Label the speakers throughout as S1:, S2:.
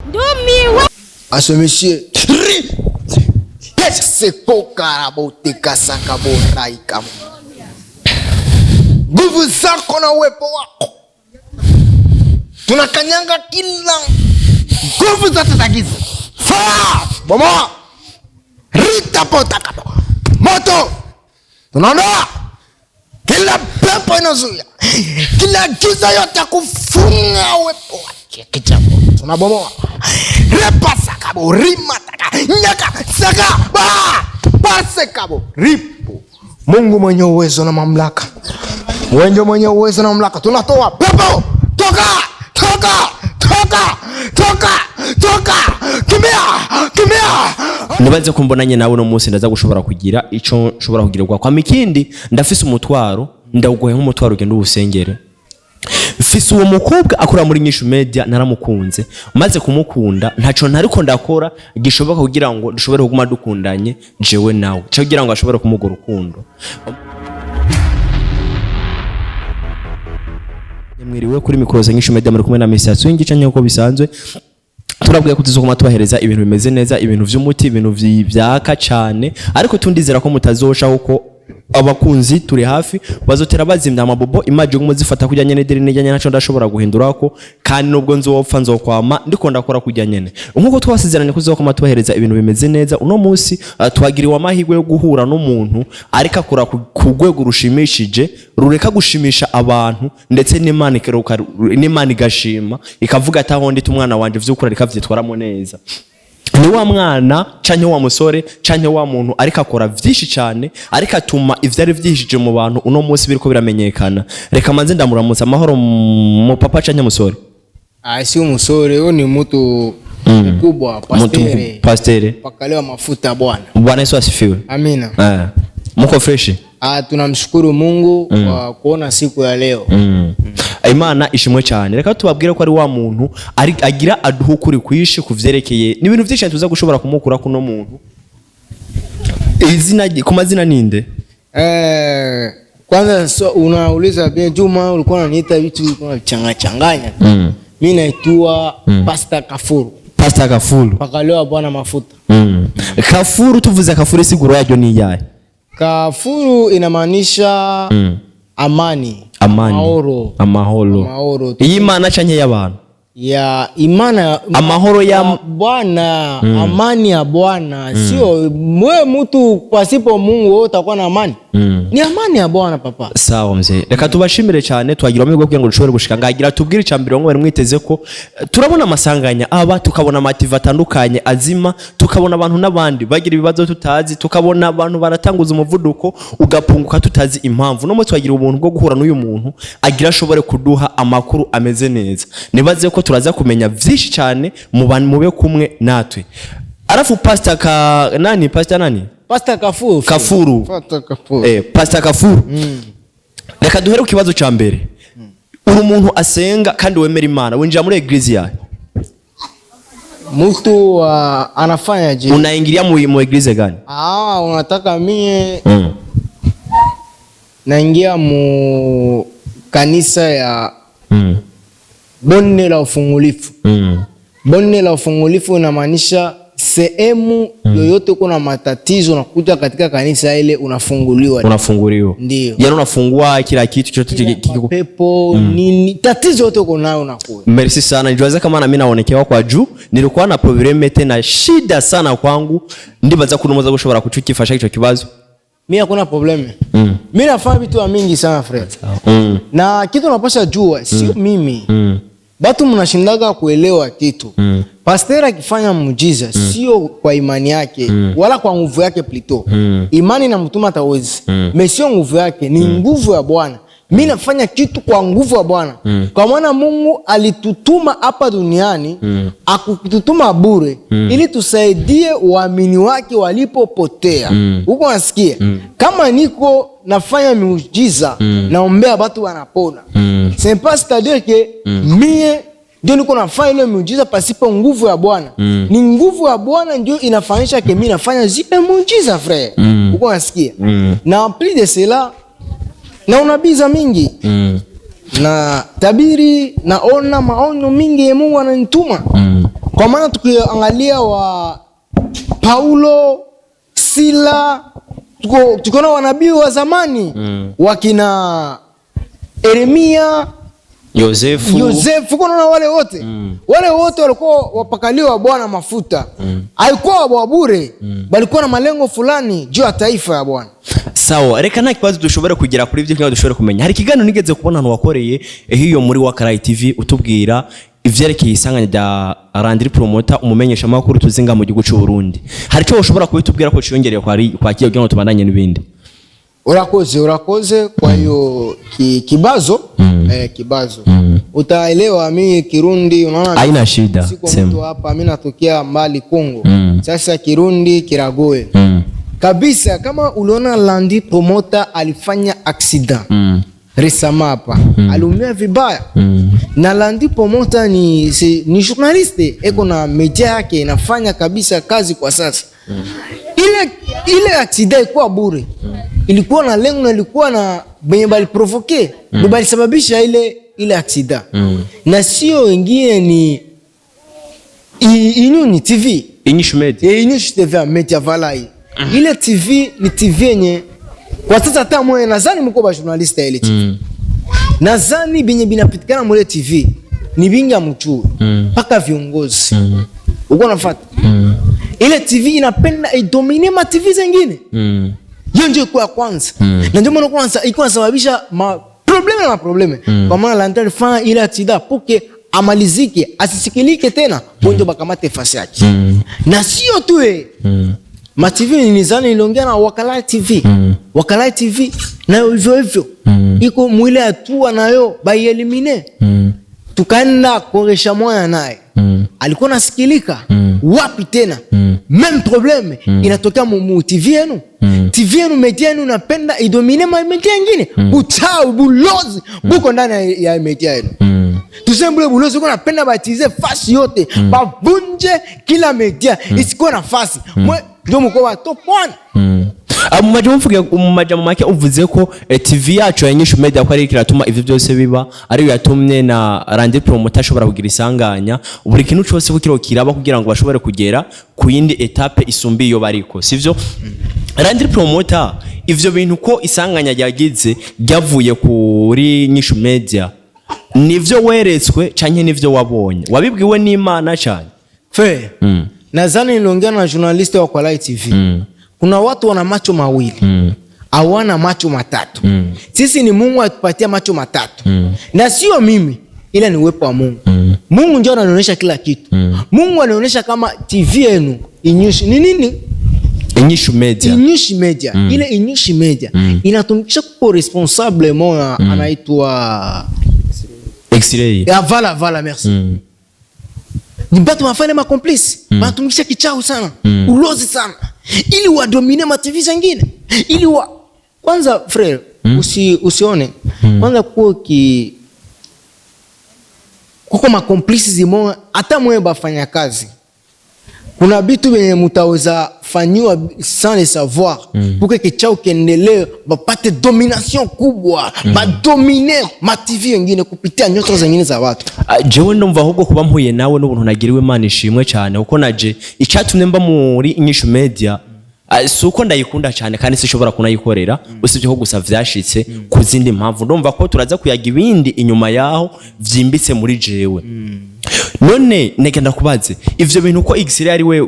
S1: Ndumi
S2: à ce monsieur. C'est kokara kasaka borai kama. Nguvu zako na uwepo wako tunakanyanga kila nguvu zote za giza. Fire! Bomoa! Rita potaka moto! Tunaondoa kila pepo inazuia, kila giza yote kufunga uwepo wake kichapo. Tunabomoa. Repa sakabo, rima taka, nyaka, saka, pase kabo, ripu. Mungu mwenye uwezo na mamlaka. Wewe mwenye uwezo na mamlaka. Tunatoa pepo, toka, toka, toka, toka, toka. Kimia.
S3: Nibaze kumbonanye nawe no munsi ndaza gushobora kugira ico nshobora kugirirwa kwa mikindi ndafise umutwaro ndawugoye nk'umutwaro ugenda ubusengere. Mfise uwo mukobwa akora muri Nyishu Media naramukunze maze kumukunda ntaco ntariko ndakora gishoboka kugira ngo dushobore kuguma dukundanye jewe nawe cyo kugira ngo ashobore kumugura urukundo. Mwiriwe kuri mikoro za Nyishu Media muri kumwe na Mesias wingica nyako bisanzwe. Turabwiye ko tuzokoma tubahereza ibintu bimeze neza, ibintu vy'umuti, ibintu vyaka cyane, ariko tundizera ko mutazosha uko abakunzi turi hafi bazotera bazimya amabobo imaje umuzifata kujya nyene deri nejya naco ndashobora guhindurako kandi nubwo nzopfa nzokwama ndiko ndakora kujya nyene nkuko twasezeranye kuzokoma tubahereza ibintu bimeze neza. Uno munsi twagiriwe amahirwe yo guhura n'umuntu ariko akora ku rwego rushimishije rureka gushimisha abantu ndetse n'Imana igashima ikavuga ati aho ndita umwana wanje vy'ukuri rikavyitwaramo neza. Ni wa mwana canke wa musore canke wa muntu ariko akora vyinshi cyane ariko atuma ivyari vyihishije mu bantu uno munsi biriko biramenyekana. Reka manze ndamuramutsa amahoro mu papa canke musore.
S2: Si umusore huyo ni mtu mkubwa pastere pakalewa mafuta bwana.
S3: Bwana Yesu asifiwe.
S2: Amina.
S3: Muko fresh?
S2: Tunamshukuru Mungu kwa kuona siku ya leo.
S3: Imana ishimwe cyane. Reka tubabwire ko ari wa muntu agira aduhukuri kwishi kuvyerekeye ni ibintu vyinshi tuza gushobora kumukura kuno muntu. Izina ku mazina ninde?
S2: Kwanza unauliza bien Juma ulikuwa unaniita vitu changanya. Mimi naitwa Pastor Kafuru.
S3: Pastor Kafuru.
S2: Pakalewa bwana mafuta.
S3: Kafuru tuvuze Kafuru siguro yajo ni yaye.
S2: Kafuru inamaanisha amani.
S3: Amahoro. Iyi mana canke y'abantu?
S2: Ya imana
S3: amahoro ya
S2: Bwana, amani ya Bwana. Sio wewe mtu pasipo Mungu utakuwa na amani. Ni amani ya Bwana papa.
S3: Sawa mzee. Reka tubashimire cyane twagira amahirwe kugira ngo dushobore gushika ngagira tubwire icambiro ngo bari mwiteze ko turabona amasanganya aba tukabona amativa atandukanye azima tukabona abantu nabandi bagira ibibazo tutazi tukabona abantu baratanguza umuvuduko ugapunguka tutazi impamvu no mutwe twagira ubuntu bwo guhura n'uyu muntu agira ashobore kuduha amakuru ameze neza. Nibaze ko turaza kumenya vyinshi cyane mu bantu mube kumwe natwe. Arafu Pastor nani?
S2: Pastor Kafuru.
S3: Pastor Kafuru. Reka duhere ku kibazo ca mbere. Uri umuntu asenga kandi wemera Imana. Winjira muri eglise yawe.
S2: Mtu anafanya je?
S3: Unaingilia mu eglise gani?
S2: Unataka mie naingia mu kanisa ya Bonne la Ufungulifu. Bonne la Ufungulifu inamaanisha sehemu yoyote kuna matatizo unakuta katika kanisa ile unafunguliwa. Ndio.
S3: Yaani unafungua kila kitu chote
S2: pepo nini tatizo yote uko nayo unakuwa.
S3: Merci sana. Nijuaza kama na mimi naonekewa kwa juu nilikuwa na probleme tena shida sana kwangu ndibaza kunomoza gushobora kucukifasha hicho kibazo.
S2: Mimi hakuna probleme. Mimi nafanya vitu mingi sana friend. Na kitu unapaswa jua sio mimi. Batu mnashindaga kuelewa kitu. Pastor akifanya muujiza sio kwa imani yake wala kwa nguvu yake plito. Imani inamtuma tawezi. Sio nguvu yake, ni nguvu ya Bwana. Mimi nafanya kitu kwa nguvu ya Bwana. Kwa maana Mungu alitutuma hapa duniani, akututuma bure ili tusaidie waamini wake walipopotea. Uko unasikia? Kama niko nafanya miujiza, naombea watu wanapona. C'est pas c'est-à-dire que mie ndio niko nafanya ile miujiza pasipo nguvu ya Bwana. Ni nguvu ya Bwana ndio inafanyisha ke mimi nafanya zile miujiza frère. Uko unasikia? Na plus de cela na unabiza mingi. Na tabiri naona maono mingi ya Mungu ananituma. Kwa maana tukiangalia wa Paulo, Sila, tukiona wanabii wa zamani wakina Yeremia, Yosefu, kuna wale wote wale wote walikuwa wapakaliwa Bwana mafuta. Haikuwa wa bure, balikuwa na malengo fulani juu ya taifa ya Bwana.
S3: Sawa, reka nta kibazo dushobora kugira kuri ibyo kandi dushobora kumenya. Hari kiganiro nigeze kubona no wakoreye hiyo muri Wakalai TV utubwira ivyerekeye isanganya rya Landry Promoter umumenyesha makuru tuzinga mu gihugu cy'u Burundi. Hari cyo ushobora kubitubwira ko ciyongereye kwa kiyo gino tubandanye n'ibindi.
S2: Urakoze kwa hiyo kibazo kibazo utaelewa. Mimi Kirundi unaona
S3: haina shida,
S2: siko mtu hapa, mimi natokea mbali Kongo. Sasa Kirundi kiragoe kabisa. Kama uliona Landry Promoter alifanya accident resama hapa, aliumia vibaya. Na Landry Promoter ni journaliste, eko na media yake inafanya kabisa kazi kwa sasa. Ile accident ilikuwa bure, ilikuwa na lengo na ilikuwa na benye bali provoke, bali sababisha ile accident. Na sio wengine ni Inyuni TV,
S3: Inyush Media,
S2: Inyush TV Media Valai. Ile TV ni TV yenye kwa sasa hata mwe nadhani mko ba journalist ile TV. Nadhani benye binapitikana mwe TV ni binga mtu paka viongozi. Uko unafuata? Ile TV inapenda idomine ma TV zingine. Hiyo ndio kwa kwanza. Na ndio maana kwanza iko inasababisha probleme. Kwa maana Landry alifanya ile accident poke amalizike, asisikilike tena, bonjo bakamate fasi yake. Na sio tu ma TV nizani iliongea na Wakalai TV. Wakalai TV nayo hivyo. Iko mwile hatua nayo bai elimine. Tukaenda koresha moya naye. Alikuwa nasikilika. Wapi tena? Même problème inatokea mu TV yenu. TV yenu media yenu napenda idomine ma media nyingine. Uchawi, bulozi buko ndani ya media yenu. Tuseme bulozi uko napenda batize fasi yote. Bavunje kila media isikuwa na fasi. Mwe ndio mko wa top 1. Umumajambo make uvuze ko TV yacu ya Inyush Media ko ari kiratuma ivyo byose biba ari yatumye na Landry Promoter ashobora kugira isanganya buri kintu cyose ko kiro kiraba kugira ngo bashobore kugera ku yindi etape isumbiyo bariko sivyo. Landry Promoter ivyo bintu ko isanganya ryagize ryavuye kuri Inyush Media nivyo weretswe canke nivyo wabonye wabibwiwe n'Imana cyane fe. Nadhani niliongea na journalist wa Wakalai TV. Kuna watu wana macho mawili, hawana macho matatu. Sisi ni Mungu atupatia macho matatu. Na sio mimi, ila ni uwepo wa Mungu. Mungu ndio anaonyesha kila kitu. Mungu anaonyesha kama TV yenu Inyush ni nini?
S3: Inyush Media.
S2: Inyush Media. Ile Inyush Media inatumikisha kwa responsable moja anaitwa
S3: X-Ray.
S2: Vala merci. Ni batu wafanya makomplice. Wanatumikisha kichao sana. Ulozi sana. Ili wadomine ma TV zingine. Ili kwanza frère usione. Kwanza kuko makomplice zimo hata mwe bafanya kazi. Kuna bitu benye mutaweza fanyiwa sans le savoir. Pour que kichao kiendelee bapate domination kubwa. Badomine ma TV zingine kupitia nyoto zingine za watu.
S3: Jewe ndumva ahubwo kuba mpuye nawe n'ubuntu nagiriwe Imana ishimwe cyane uko naje icyatumye mba muri Inyush Media suko ndayikunda cyane kandi sishobora kunayikorera usibye ko gusa vyashitse ku zindi mpamvu ndumva ko turaza kuyaga ibindi inyuma yaho vyimbitse muri jewe. None negenda kubaze ivyo bintu ko X-Ray ari we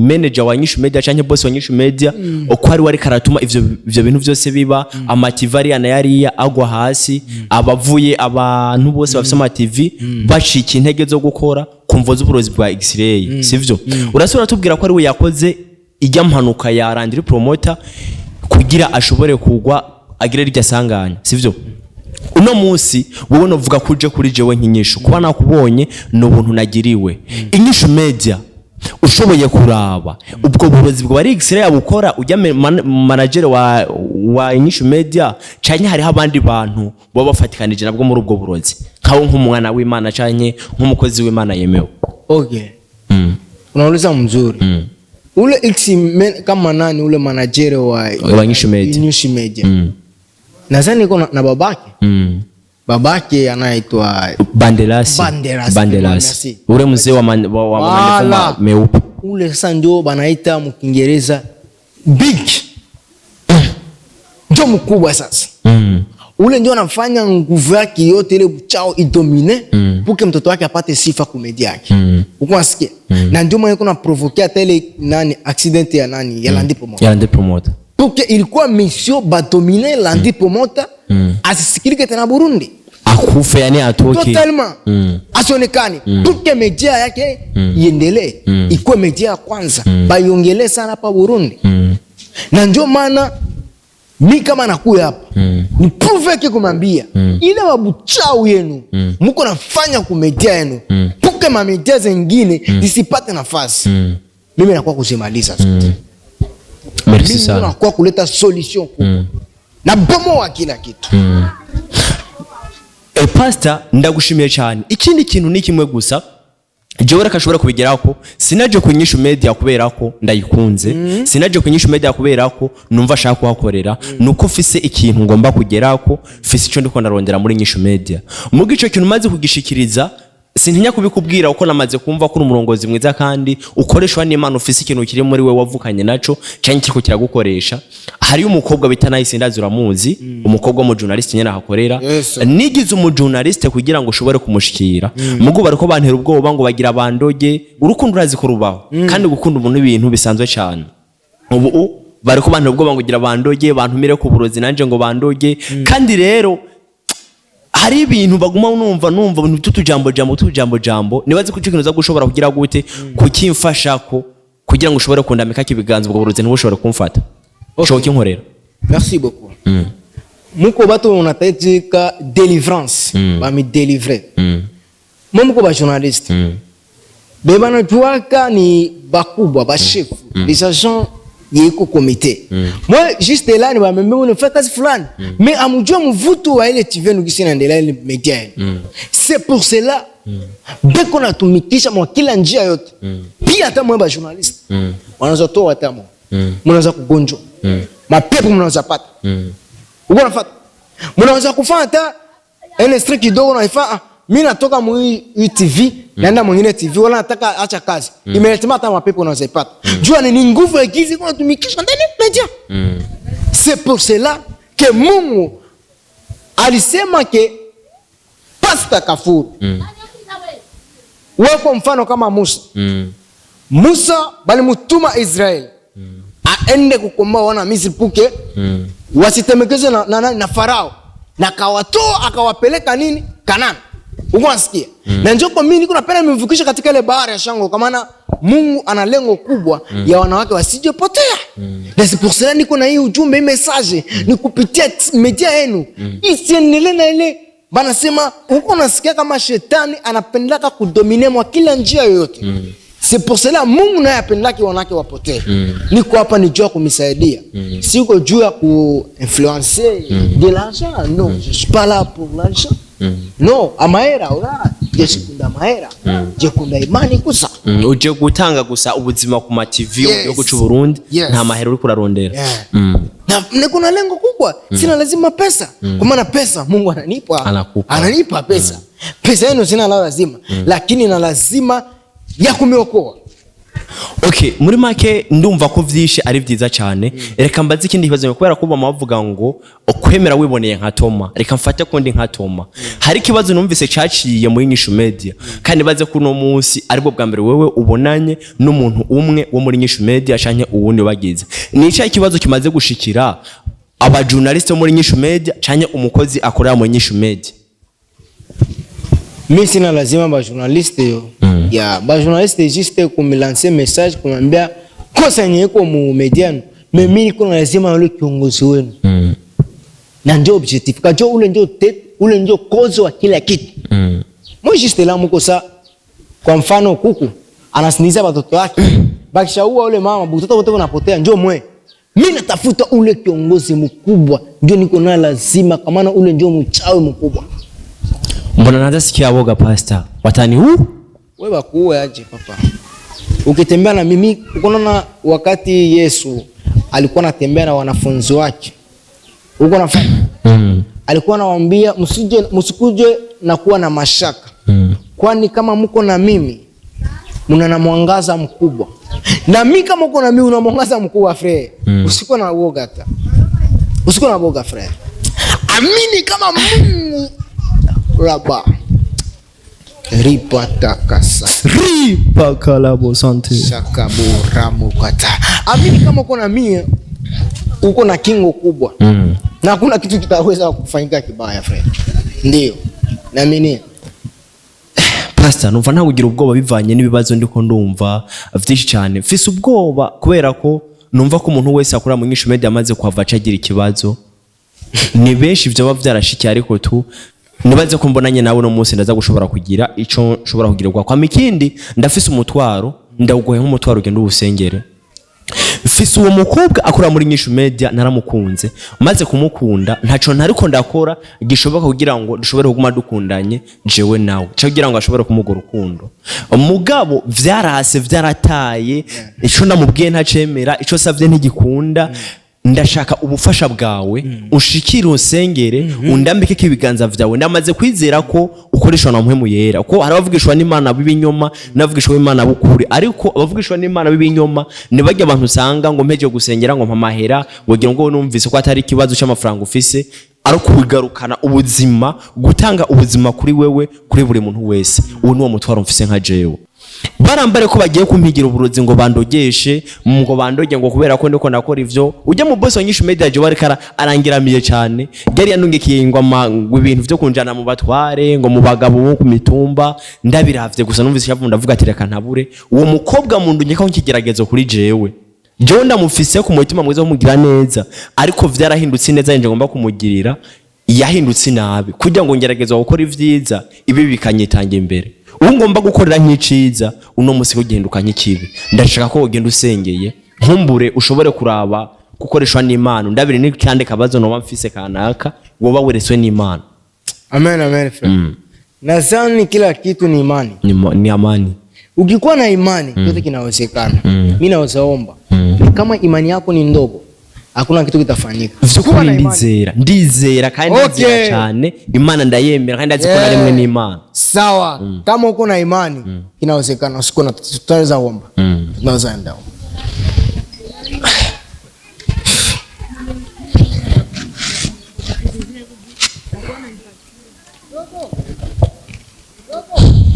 S3: manager wa Inyush Media canke boss wa Inyush Media uko ari wari karatuma ivyo bintu byose biba ama TV ari anayariya agwa hasi abavuye abantu bose bafite ama TV bashika intege zo gukora kumvo z'uburozi bwa X-Ray sivyo. Urasura tubwira ko ari we yakoze ijya mpanuka ya Landry Promoter kugira ashobore kugwa agire rijya sanganya sivyo. Uno munsi wowe novuga kuje kuri jewe nk'inyishu kuba nakubonye no buntu nagiriwe Inyush Media ushoboye kuraba ubwo burozi bwo bari X-Ray abukora ujya manager wa Inyush Media cyane hari abandi bantu bo bafatikanije nabwo muri ubwo burozi nkaho nk'umwana w'Imana cyane nk'umukozi w'Imana yemewe.
S2: Okay. Unauliza mzuri. Ule kama nani ule manager wa
S3: Inyush Media.
S2: Nadhani iko na babake. babake anaitwa
S3: Banderas. Ule mzee wa mandefu meupe.
S2: Ule sasa ndio banaita mkiingereza big. Ndio mkubwa sasa. Ule ndio anafanya nguvu yake yote ile buchao idomine puke mtoto wake apate sifa kumedia yake. Uko unasikia? Na ndio mwenye kuna provoker tele nani accident ya nani ya Landi Promoter. Puke ilikuwa mission ba dominer Landi Promoter asisikilike tena Burundi.
S3: Akufe yani atoke.
S2: Totalement. Asionekane. Puke media yake iendelee. Ikuwe media ya kwanza. Baiongelee sana hapa Burundi. Na ndio maana mi kama nakuya hapa ni prove yake kumambia ile wabuchao yenu mko nafanya kumedia yenu puke mamedia zingine zisipate nafasi. Mimi nakuwa kuzimaliza zote.
S3: Merci sana.
S2: Mimi nakuwa kuleta solution na bomo wa kila kitu.
S3: Pastor ndagushimiye cyane. Ikindi kintu ni kimwe gusa jewe rakashobora kubigeraho sinaje kunyisha media kubera ko ndayikunze sinaje kunyisha media kubera ko numva shaka kuhakorera nuko fise ikintu ngomba kugeraho fise ico ndiko ndarondera muri nyisha media mugico kintu maze kugishikiriza sintinya kubikubwira uko namaze kumva ko umurongozi mwiza kandi ukoreshwa n'Imana ufise ikintu kiri muri we wavukanye naco cyane kiriko kiragukoresha. Hari umukobwa bita Nice ndazura muzi umukobwa mu journalist nyene hakorera nigize umu journalist kugira ngo ushobore kumushikira mugo bariko bantera ubwoba ngo bagira bandoge urukundo urazi ko rubaho kandi gukunda umuntu ibintu bisanzwe cyane ubu bariko bantera ubwoba ngo ugira bandoge bantumire ku burozi nanje ngo bandoge kandi rero hari ibintu baguma numva ibintu tutujambo nibaze kuco kintu za gushobora kugira gute kukimfasha ko kugira ngo ushobore kundamika kibiganza ubwo burozi ntushobore kumfata. Shoki nkorera.
S2: Merci beaucoup. Muko bato unatajika deliverance ba mi délivrer. Muko ba journaliste. Bebana tuaka ni bakubwa ba chef les agents yeko comité. Moi juste là ni ba membe on fait kazi fulani mais amujua mvutu wa ile TV nukisina ndela ile media. C'est pour cela beko natumikisha mwa kila njia yote. Pia hata mwa ba journaliste. Wanaanza toa hata mwa. Mnaanza kugonjwa. Mapepo mnaanza pata. Uko nafuata. Mnaanza kufanya ile streak kidogo na ifaa mimi natoka mu TV naenda mwingine TV wala nataka acha kazi. Imeletema hata mapepo unaanza ipata. Jua ni nguvu ya gizi kwa tumikisha ndani media. C'est pour cela que Mungu alisema ke Pastor Kafuru. Wako mfano kama Musa. Musa bali mutuma Israeli. Aende kukomboa wana Misri puke wasitemekeze na Farao na kawatoa akawapeleka nini Kanani. Uko unasikia? Na njoko mimi niko napenda nimvukisha katika ile bahari ya Shango kwa maana Mungu ana lengo kubwa ya wanawake wasijepotea. Na c'est pour cela niko na hii ujumbe hii message ni kupitia media yenu. Isiendelee na ile banasema uko unasikia kama shetani anapendaka kudomine mwa kila njia yoyote. C'est pour cela Mungu naye apendaki wanawake wapotee. Niko hapa nijua kumisaidia. Siko juu ya kuinfluencer de l'argent. Non, je suis pas là pour l'argent. No, amahera ora, jeshikunda amahera. Jekunda imani gusa.
S3: Uje gutanga gusa ubuzima ku ma TV yo guca Burundi nta mahera uri kurarondera.
S2: Na niko na lengo kubwa. Sina lazima pesa. Kwa maana pesa Mungu ananipa. Ananipa pesa. Pesa yenu sina lazima, lakini na lazima ya kumiokoa.
S3: Okay, muri make ndumva ko vyishe ari vyiza cyane. Reka mbaze ikindi kibazo kubera ko bamavuga ngo okwemera wiboneye nka Toma. Reka mfate ko ndi nka Toma. Hari kibazo numvise cyaciye muri Nyishu Media. Kandi baze kuno munsi aribwo bwa mbere wewe ubonanye n'umuntu umwe wo muri Nyishu Media canke uwundi bagize. Ni cya kibazo kimaze gushikira aba journaliste muri Nyishu Media canke umukozi akorera muri Nyishu Media.
S2: Mimi sina lazima ba journaliste yo. Ya ba journaliste juste kumilancer message kumwambia kosa nyeko mu mediano. Mimi niko na lazima yule kiongozi wenu. Na ndio objectif. Kajo ule ndio tete, ule ndio kozo wa kila kitu. Moi juste là mko sa kwa mfano kuku anasiniza watoto wake. Bakishaua ule mama mtoto wote wanapotea njoo mwe. Mimi natafuta ule kiongozi mkubwa ndio niko na lazima kwa maana ule ndio mchawi mkubwa.
S3: Mbona naanza sikia boga pastor? Watani huu?
S2: Wewe bakuwe aje papa. Ukitembea na mimi ukoona wakati Yesu alikuwa anatembea na wanafunzi wake. Uko nafahamu? alikuwa anawaambia msikuje na kuwa na mashaka. Kwani kama mko na mimi mna na mwangaza mkubwa. Na mimi kama uko na mimi una mwangaza mkubwa frère. Usikuwa na uoga hata. Usikuwa na uoga frère. Amini kama Mungu raba.
S3: Ripa kalabo sante.
S2: Shakabu ramu kata. Amini kama uko na mimi uko na kingo kubwa. Na hakuna kitu kitaweza kufanyika kibaya frère. Ndio. Naamini.
S3: Pastor, numva nta kugira ubwoba bivanye n'ibibazo ndiko ndumva vyinshi cyane. Mfise ubwoba kubera ko numva ko umuntu wese akora mu Nyishu Media amaze kuhava acagira ikibazo. Ni benshi vyo byarashikiye ariko tu nibaze ko mbonanye nawe no munsi ndaza gushobora kugira ico nshobora kugirirwa kwa mikindi. Ndafise umutwaro ndawugoye nk'umutwaro ugenda ubusengere. Mfise uwo mukobwa akora muri Nyishu Media naramukunze, maze kumukunda ntaco ntariko ndakora gishoboka kugira ngo dushobore kuguma dukundanye jewe nawe, cyo kugira ngo ashobore kumugura urukundo. Umugabo vyarase vyarataye, ico ndamubwiye ntacemera, ico savye ntigikunda. Ndashaka ubufasha bwawe ushikire usengere undambike kibiganza vyawe. Ndamaze kwizera ko ukoreshwa na mpwemu yera, ko harabavugishwa n'Imana bibinyoma navugishwa n'Imana bukuri, ariko abavugishwa n'Imana bibinyoma ni bajya abantu usanga ngo mpeje gusengera ngo mpamahera wogira ngo numvise ko atari kibazo cy'amafaranga ufise, ariko kubigarukana ubuzima, gutanga ubuzima kuri wewe kuri buri muntu wese. Uwo ni wo mutwaro mfise nka jewe. Barambare ko bagiye kumpigira uburozi ngo bandogeshe ngo bandoge ngo kubera ko ndiko nakora ivyo. Ujya mu boss wa Nyishu Media je warikara arangiramiye cyane, yari yanungikiye ingwa ibintu vyo kunjana mu batware ngo mu bagabo bo ku mitumba. Ndabiravye gusa numvise cyavu ndavuga ati reka ntabure uwo mukobwa mundunye ko nkigeragezo kuri jewe. Jewe ndamufise ku mutima mwiza kumugira neza, ariko vyarahindutse neza nje ngomba kumugirira yahindutse nabi kugira ngo ngerageze gukora ivyiza ibi bikanyitange imbere. Ngomba gukorera nk'iciza uno musi kugenduka nk'ikibi. Ndashaka ko ugenda usengeye nkumbure ushobore kuraba gukoreshwa n'Imana. Ndabire ni kandi kabazo no mfise kanaka woba wereswe n'Imana.
S2: Amen amen frère. Nadhani kila kitu ni imani.
S3: Ni amani.
S2: Ukikuwa na imani yote kinawezekana. Mimi naomba kama imani yako ni ndogo hakuna kitu kitafanyika. Ndizera kandi ndizera cyane Imana ndayemera kandi ndazikora rimwe n'Imana. Sawa. Kama uko na imani inawezekana, usiko na tutaweza omba. Tunaweza enda.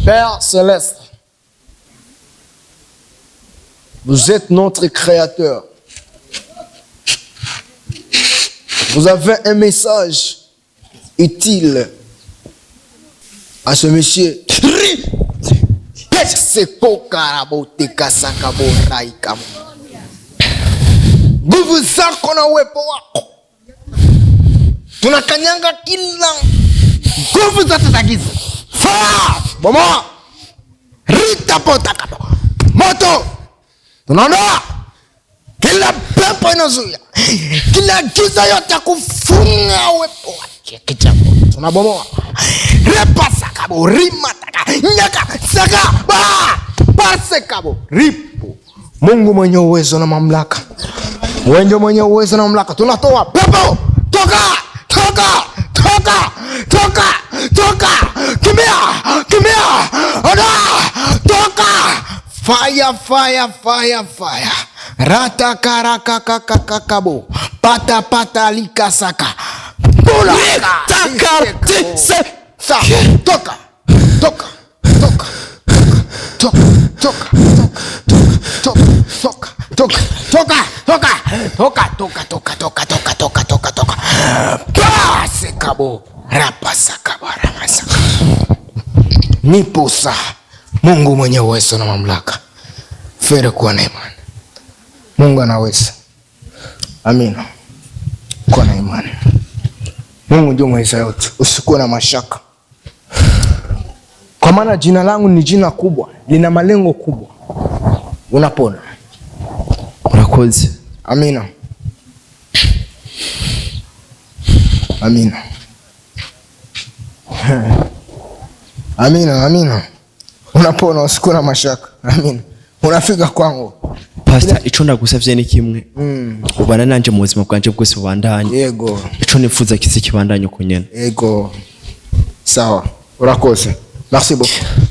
S2: Père Céleste, vous êtes notre créateur. Vous avez un message utile à ce monsieur. Nguvu zako na uwepo wako tunakanyanga kila nguvu zote za giza. Bomoa rita pota kapo moto, tunaondoa kila pepo inazuia, kila giza yote kufunga uwepo wake kichapo, tunabomoa repa sakabo rima taka nyaka saka ba pase kabo ripu. Mungu mwenye uwezo na mamlaka, wewe mwenye uwezo na mamlaka, tunatoa pepo, toka toka toka toka toka, kimbia kimbia, oda toka, fire fire fire fire, rata karaka kakakabo pata pata likasaka pula taka se sa toka toka toka toka toka toka toka toka toka toka toka toka toka toka toka toka toka pase kabo rapasa kabara masaka. Niposa Mungu mwenye uwezo na mamlaka, fere kuwa na imani. Mungu anaweza. Amina. Kuwa na imani. Mungu ndio mweza yote, usikuwe na mashaka. Kwa maana jina langu ni jina kubwa, lina malengo kubwa. Unapona.
S3: Urakoze.
S2: Amina. Amina. Amina, amina. Unapona, usikuwe na mashaka. Amina. Unafika kwangu.
S3: Pastor, ico ndagusavye ni kimwe. ubana nanje mu buzima bwanje bwose bubandanye.
S2: Yego.
S3: Ico nifuza kisi kibandanye uko nyene.
S2: Yego. Sawa. Urakoze. Merci beaucoup.